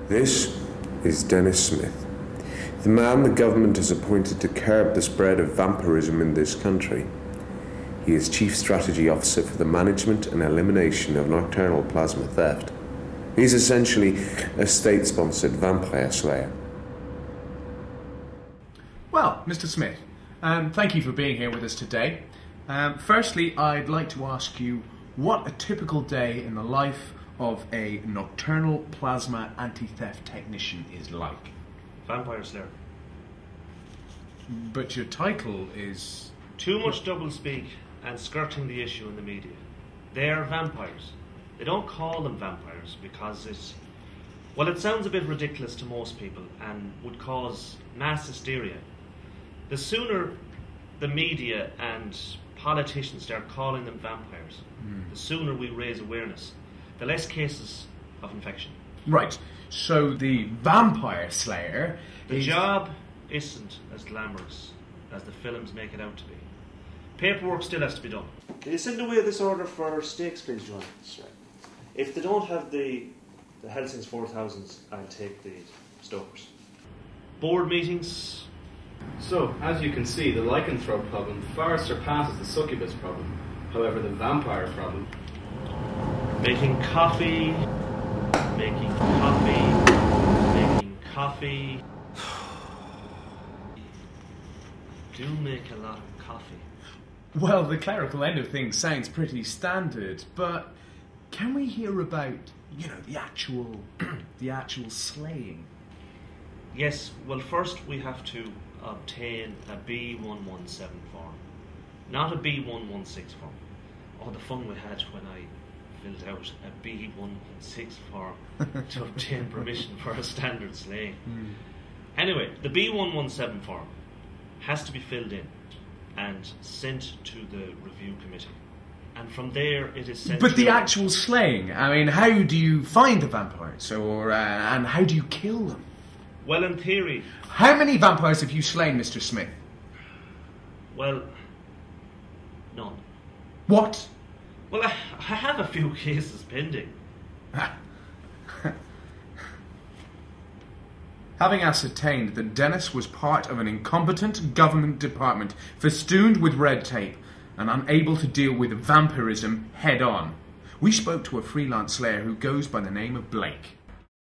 This is Dennis Smith, the man the government has appointed to curb the spread of vampirism in this country. He is Chief Strategy Officer for the management and elimination of nocturnal plasma theft. He's essentially a state-sponsored vampire slayer. Well, Mr. Smith, thank you for being here with us today. Firstly, I'd like to ask you what a typical day in the life of a nocturnal plasma anti-theft technician is like. Vampire Slayer. But your title is... Too much doublespeak and skirting the issue in the media. They are vampires. They don't call them vampires because it sounds a bit ridiculous to most people and would cause mass hysteria. The sooner the media and politicians start calling them vampires, the sooner we raise awareness, the less cases of infection. Right, so the vampire slayer... The job isn't as glamorous as the films make it out to be. Paperwork still has to be done. Can you send away this order for steaks, please, John? That's right. If they don't have the Helsing's 4000s, I'll take the Stokers. Board meetings. So, as you can see, the lycanthrope problem far surpasses the succubus problem. However, the vampire problem... Making coffee. Making coffee. Making coffee. Do make a lot of coffee. Well, the clerical end of things sounds pretty standard, but can we hear about, the actual slaying? Yes, well, first we have to obtain a B117 form, not a B116 form. Oh, the fun we had when I filled out a B116 form to obtain permission for a standard slaying. Anyway, the B117 form has to be filled in and sent to the review committee. And from there it is sent But the actual slaying, I mean, how do you find the vampires? And how do you kill them? Well, in theory... How many vampires have you slain, Mr. Smith? Well, none. What? Well, I have a few cases pending. Having ascertained that Dennis was part of an incompetent government department festooned with red tape and unable to deal with vampirism head-on, we spoke to a freelance slayer who goes by the name of Blake.